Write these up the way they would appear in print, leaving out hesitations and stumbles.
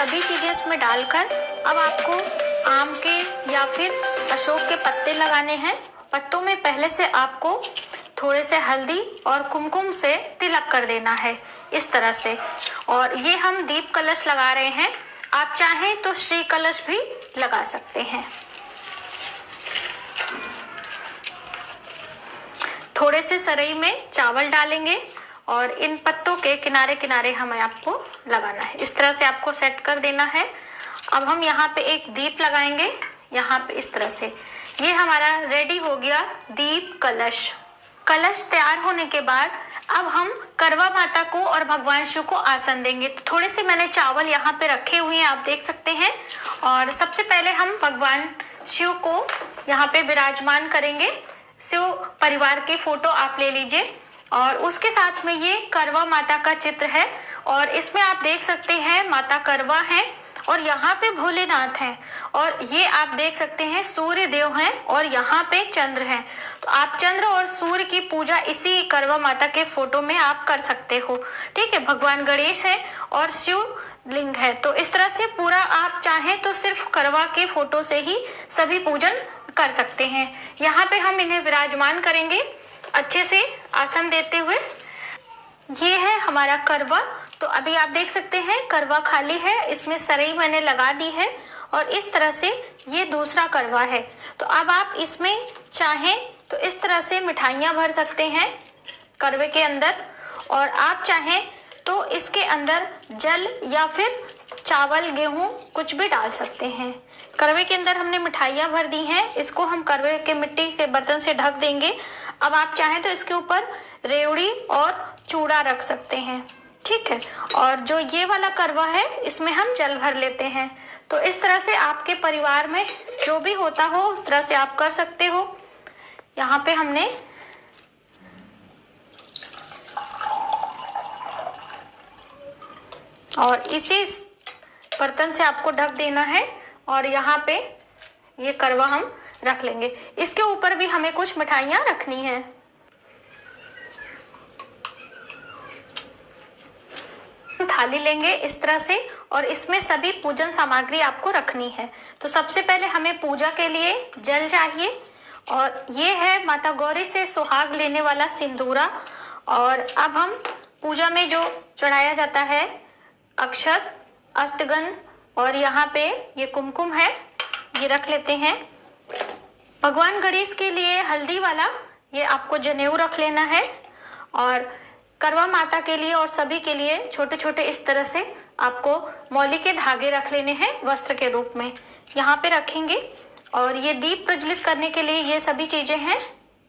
सभी चीज़ें इसमें डालकर अब आपको आम के या फिर अशोक के पत्ते लगाने हैं। पत्तों में पहले से आपको थोड़े से हल्दी और कुमकुम से तिलक कर देना है इस तरह से। और ये हम दीप कलश लगा रहे हैं, आप चाहें तो श्री कलश भी लगा सकते हैं। थोड़े से सरई में चावल डालेंगे और इन पत्तों के किनारे किनारे हमें आपको लगाना है। इस तरह से आपको सेट कर देना है। अब हम यहाँ पे एक दीप लगाएंगे, यहाँ पे इस तरह से। ये हमारा रेडी हो गया दीप कलश। कलश तैयार होने के बाद अब हम करवा माता को और भगवान शिव को आसन देंगे। तो थोड़े से मैंने चावल यहाँ पे रखे हुए हैं, आप देख सकते हैं। और सबसे पहले हम भगवान शिव को यहाँ पे विराजमान करेंगे। शिव परिवार की फोटो आप ले लीजिए और उसके साथ में ये करवा माता का चित्र है और इसमें आप देख सकते हैं माता करवा है और यहाँ पे भोलेनाथ हैं और ये आप देख सकते हैं सूर्य देव हैं और यहाँ पे चंद्र हैं। तो आप चंद्र और सूर्य की पूजा इसी करवा माता के फोटो में आप कर सकते हो। ठीक है, भगवान गणेश है और शिव लिंग है। तो इस तरह से पूरा आप चाहें तो सिर्फ करवा के फोटो से ही सभी पूजन कर सकते हैं। यहाँ पे हम इन्हें विराजमान करेंगे अच्छे से आसन देते हुए। ये है हमारा करवा। तो अभी आप देख सकते हैं करवा खाली है, इसमें सरई मैंने लगा दी है और इस तरह से ये दूसरा करवा है। तो अब आप इसमें चाहें तो इस तरह से मिठाइयाँ भर सकते हैं करवे के अंदर और आप चाहें तो इसके अंदर जल या फिर चावल गेहूं कुछ भी डाल सकते हैं। करवे के अंदर हमने मिठाइयाँ भर दी हैं, इसको हम करवे के मिट्टी के बर्तन से ढक देंगे। अब आप चाहें तो इसके ऊपर रेवड़ी और चूड़ा रख सकते हैं। ठीक है, और जो ये वाला करवा है इसमें हम जल भर लेते हैं। तो इस तरह से आपके परिवार में जो भी होता हो उस तरह से आप कर सकते हो। यहाँ पे हमने और इसी बर्तन से आपको ढक देना है और यहाँ पे ये करवा हम रख लेंगे। इसके ऊपर भी हमें कुछ मिठाइयाँ रखनी है। थाली लेंगे इस तरह से और इसमें सभी पूजन सामग्री आपको रखनी है। तो सबसे पहले हमें पूजा के लिए जल चाहिए और ये है माता गौरी से सुहाग लेने वाला सिंदूरा। और अब हम पूजा में जो चढ़ाया जाता है अक्षत, अष्टगंध और यहाँ पे ये कुमकुम है, ये रख लेते हैं। भगवान गणेश के लिए हल्दी वाला ये आपको जनेऊ रख लेना है और करवा माता के लिए और सभी के लिए छोटे छोटे इस तरह से आपको मौली के धागे रख लेने हैं वस्त्र के रूप में, यहाँ पे रखेंगे। और ये दीप प्रज्वलित करने के लिए ये सभी चीज़ें हैं।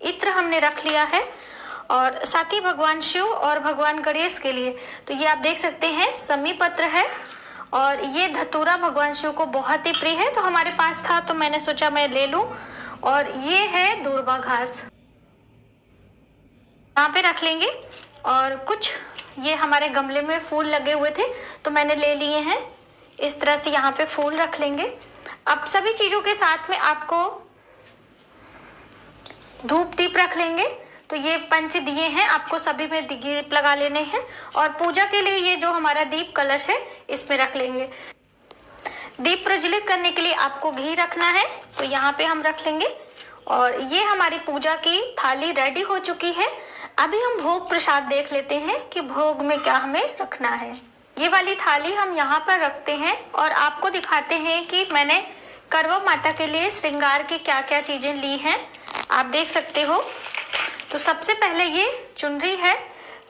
इत्र हमने रख लिया है और साथ ही भगवान शिव और भगवान गणेश के लिए तो ये आप देख सकते हैं समी पत्र है और ये धतूरा भगवान शिव को बहुत ही प्रिय है, तो हमारे पास था तो मैंने सोचा मैं ले लूँ। और ये है दूर्वा घास, यहाँ पे रख लेंगे। और कुछ ये हमारे गमले में फूल लगे हुए थे तो मैंने ले लिए हैं, इस तरह से यहाँ पे फूल रख लेंगे। अब सभी चीज़ों के साथ में आपको धूप दीप रख लेंगे। तो ये पंच दिए हैं, आपको सभी में दीप लगा लेने हैं और पूजा के लिए ये जो हमारा दीप कलश है इसमें रख लेंगे। दीप प्रज्वलित करने के लिए आपको घी रखना है, तो यहाँ पे हम रख लेंगे। और ये हमारी पूजा की थाली रेडी हो चुकी है। अभी हम भोग प्रसाद देख लेते हैं कि भोग में क्या हमें रखना है। ये वाली थाली हम यहाँ पर रखते हैं और आपको दिखाते हैं कि मैंने करवा माता के लिए श्रृंगार की क्या क्या चीज़ें ली हैं, आप देख सकते हो। तो सबसे पहले ये चुनरी है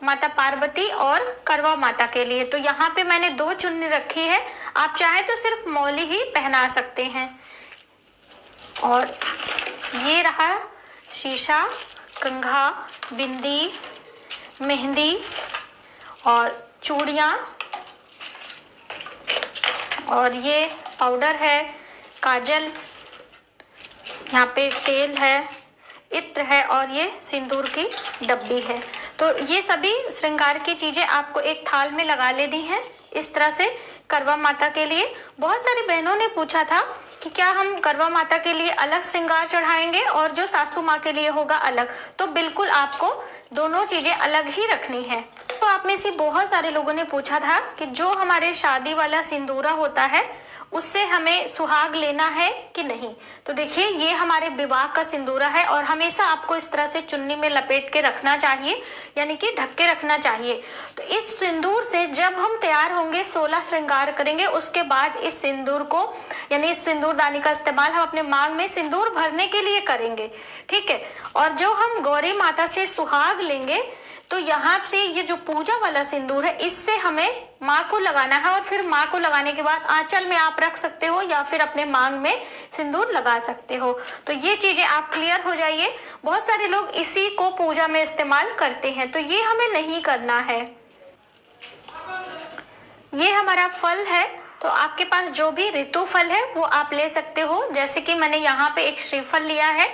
माता पार्वती और करवा माता के लिए, तो यहाँ पे मैंने 2 चुन्नी रखी है, आप चाहें तो सिर्फ मौली ही पहना सकते हैं। और ये रहा शीशा, कंघा, बिंदी, मेहंदी और चूड़ियाँ और ये पाउडर है, काजल, यहाँ पे तेल है, इत्र है और ये सिंदूर की डब्बी है। तो ये सभी श्रृंगार की चीज़ें आपको एक थाल में लगा लेनी है। इस तरह से करवा माता के लिए। बहुत सारी बहनों ने पूछा था कि क्या हम करवा माता के लिए अलग श्रृंगार चढ़ाएंगे और जो सासू माँ के लिए होगा अलग। तो बिल्कुल आपको दोनों चीजें अलग ही रखनी है। तो आप में से बहुत सारे लोगों ने पूछा था कि जो हमारे शादी वाला सिंदूरा होता है उससे हमें सुहाग लेना है कि नहीं। तो देखिए ये हमारे विवाह का सिंदूरा है और हमेशा आपको इस तरह से चुन्नी में लपेट के रखना चाहिए, यानी कि ढक के रखना चाहिए। तो इस सिंदूर से जब हम तैयार होंगे 16 श्रृंगार करेंगे, उसके बाद इस सिंदूर को यानी इस सिंदूरदानी का इस्तेमाल हम अपने मांग में सिंदूर भरने के लिए करेंगे, ठीक है। और जो हम गौरी माता से सुहाग लेंगे तो यहाँ से ये जो पूजा वाला सिंदूर है इससे हमें माँ को लगाना है और फिर माँ को लगाने के बाद आंचल में आप रख सकते हो या फिर अपने मांग में सिंदूर लगा सकते हो। तो ये चीजें आप क्लियर हो जाइए। बहुत सारे लोग इसी को पूजा में इस्तेमाल करते हैं, तो ये हमें नहीं करना है। ये हमारा फल है, तो आपके पास जो भी ऋतु फल है वो आप ले सकते हो। जैसे कि मैंने यहाँ पे एक श्रीफल लिया है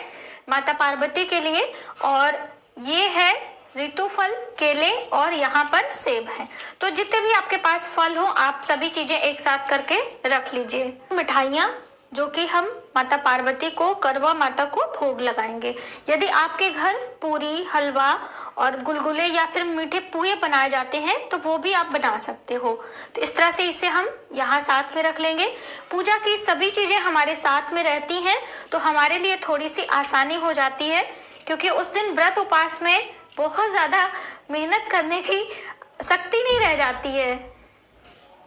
माता पार्वती के लिए, और ये है ऋतु फल, केले, और यहाँ पर सेब है। तो जितने भी आपके पास फल हो आप सभी चीजें एक साथ करके रख लीजिए। मिठाइयाँ जो कि हम माता पार्वती को, करवा माता को भोग लगाएंगे। यदि आपके घर पूरी, हलवा और गुलगुले या फिर मीठे पुए बनाए जाते हैं तो वो भी आप बना सकते हो। तो इस तरह से इसे हम यहाँ साथ में रख लेंगे। पूजा की सभी चीजें हमारे साथ में रहती हैं तो हमारे लिए थोड़ी सी आसानी हो जाती है, क्योंकि उस दिन व्रत उपास में बहुत ज़्यादा मेहनत करने की शक्ति नहीं रह जाती है।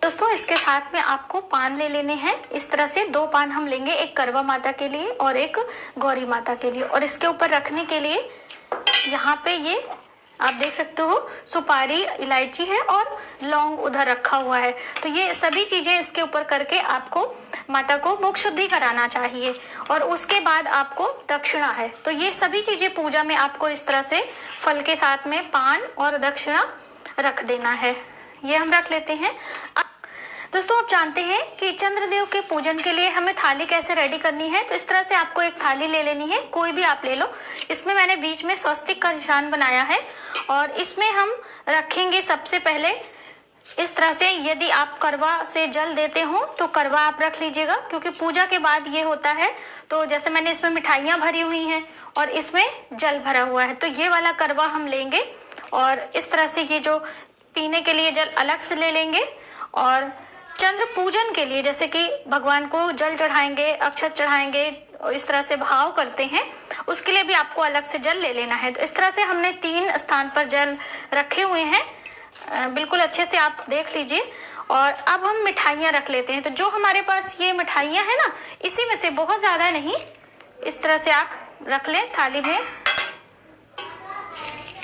दोस्तों इसके साथ में आपको पान ले लेने हैं। इस तरह से 2 पान हम लेंगे, एक करवा माता के लिए और एक गौरी माता के लिए। और इसके ऊपर रखने के लिए यहाँ पे ये आप देख सकते हो सुपारी, इलायची है और लौंग उधर रखा हुआ है। तो ये सभी चीज़ें इसके ऊपर करके आपको माता को मुख शुद्धि कराना चाहिए और उसके बाद आपको दक्षिणा है। तो ये सभी चीज़ें पूजा में आपको इस तरह से फल के साथ में पान और दक्षिणा रख देना है। ये हम रख लेते हैं। दोस्तों आप जानते हैं कि चंद्रदेव के पूजन के लिए हमें थाली कैसे रेडी करनी है। तो इस तरह से आपको एक थाली ले लेनी है, कोई भी आप ले लो। इसमें मैंने बीच में स्वस्तिक का निशान बनाया है और इसमें हम रखेंगे सबसे पहले इस तरह से। यदि आप करवा से जल देते हो तो करवा आप रख लीजिएगा, क्योंकि पूजा के बाद ये होता है। तो जैसे मैंने इसमें मिठाइयाँ भरी हुई हैं और इसमें जल भरा हुआ है, तो ये वाला करवा हम लेंगे और इस तरह से ये जो पीने के लिए जल अलग से ले लेंगे। और चंद्र पूजन के लिए जैसे कि भगवान को जल चढ़ाएंगे, अक्षत चढ़ाएंगे, इस तरह से भाव करते हैं, उसके लिए भी आपको अलग से जल ले लेना है। तो इस तरह से हमने 3 स्थान पर जल रखे हुए हैं, बिल्कुल अच्छे से आप देख लीजिए। और अब हम मिठाइयाँ रख लेते हैं। तो जो हमारे पास ये मिठाइयाँ हैं ना, इसी में से बहुत ज़्यादा नहीं, इस तरह से आप रख लें थाली में।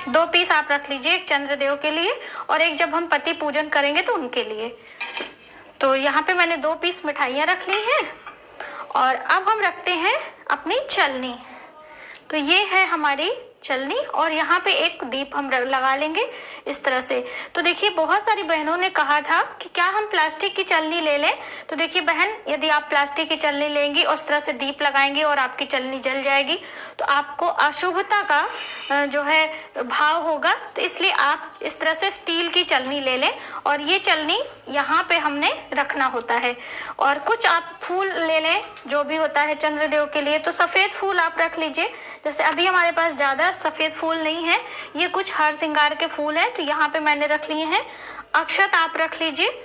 2 पीस आप रख लीजिए, एक चंद्रदेव के लिए और एक जब हम पति पूजन करेंगे तो उनके लिए। तो यहाँ पे मैंने 2 पीस मिठाइयाँ रख ली हैं और अब हम रखते हैं अपनी चलनी। तो ये है हमारी चलनी और यहाँ पे एक दीप हम लगा लेंगे इस तरह से। तो देखिए बहुत सारी बहनों ने कहा था कि क्या हम प्लास्टिक की चलनी ले लें। तो देखिए बहन, यदि आप प्लास्टिक की चलनी लेंगी और इस तरह से दीप लगाएंगी और आपकी चलनी जल जाएगी तो आपको अशुभता का जो है भाव होगा। तो इसलिए आप इस तरह से स्टील की चलनी ले लें और ये चलनी यहाँ पे हमने रखना होता है। और कुछ आप फूल ले लें जो भी होता है चंद्रदेव के लिए। तो सफ़ेद फूल आप रख लीजिए, जैसे अभी हमारे पास ज़्यादा सफ़ेद फूल नहीं है, ये कुछ हर श्रृंगार के फूल हैं, तो यहाँ पे मैंने रख लिए हैं। अक्षत आप रख लीजिए।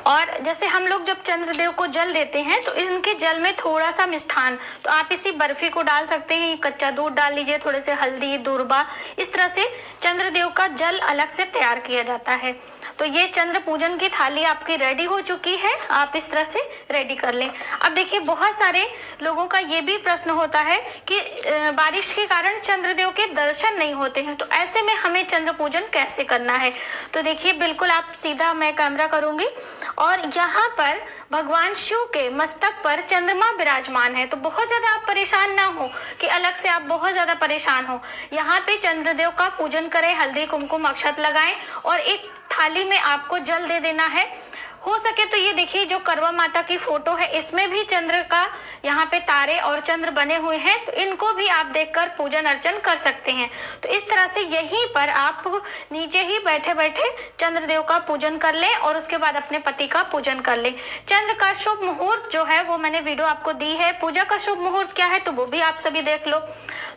और जैसे हम लोग जब चंद्रदेव को जल देते हैं तो इनके जल में थोड़ा सा मिष्ठान, तो आप इसी बर्फी को डाल सकते हैं, कच्चा दूध डाल लीजिए, थोड़े से हल्दी, दूर्बा, इस तरह से चंद्रदेव का जल अलग से तैयार किया जाता है। तो ये चंद्र पूजन की थाली आपकी रेडी हो चुकी है, आप इस तरह से रेडी कर लें। अब देखिए बहुत सारे लोगों का ये भी प्रश्न होता है कि बारिश के कारण चंद्रदेव के दर्शन नहीं होते हैं, तो ऐसे में हमें चंद्र पूजन कैसे करना है। तो देखिए बिल्कुल आप सीधा मैं कैमरा करूँगी और यहाँ पर भगवान शिव के मस्तक पर चंद्रमा विराजमान है। तो बहुत ज़्यादा आप परेशान ना हो कि अलग से आप बहुत ज़्यादा परेशान हो। यहाँ पे चंद्रदेव का पूजन करें, हल्दी कुमकुम अक्षत लगाएं और एक थाली में आपको जल दे देना है हो सके तो ये देखिए जो करवा माता की फोटो है इसमें भी चंद्र का यहाँ पे तारे और चंद्र बने हुए हैं, तो इनको भी आप देखकर पूजन अर्चन कर सकते हैं। तो इस तरह से यहीं पर आप नीचे ही बैठे बैठे चंद्रदेव का पूजन कर लें और उसके बाद अपने पति का पूजन कर लें। चंद्र का शुभ मुहूर्त जो है वो मैंने वीडियो आपको दी है, पूजा का शुभ मुहूर्त क्या है तो वो भी आप सभी देख लो।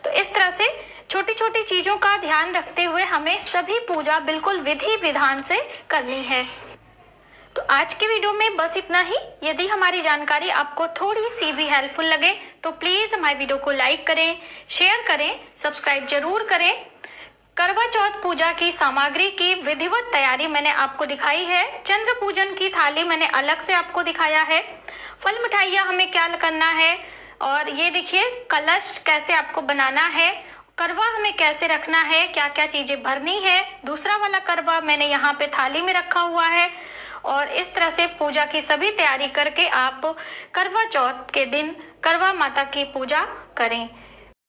तो इस तरह से छोटी छोटी चीजों का ध्यान रखते हुए हमें सभी पूजा बिल्कुल विधि विधान से करनी है। तो आज के वीडियो में बस इतना ही। यदि हमारी जानकारी आपको थोड़ी सी भी हेल्पफुल लगे तो प्लीज हमारे वीडियो को लाइक करें, शेयर करें, सब्सक्राइब जरूर करें। करवा चौथ पूजा की सामग्री की विधिवत तैयारी मैंने आपको दिखाई है। चंद्र पूजन की थाली मैंने अलग से आपको दिखाया है। फल मिठाइयाँ हमें क्या करना है, और ये देखिए कलश कैसे आपको बनाना है, करवा हमें कैसे रखना है, क्या क्या चीजें भरनी है। दूसरा वाला करवा मैंने यहाँ पे थाली में रखा हुआ है। और इस तरह से पूजा की सभी तैयारी करके आप करवा चौथ के दिन करवा माता की पूजा करें।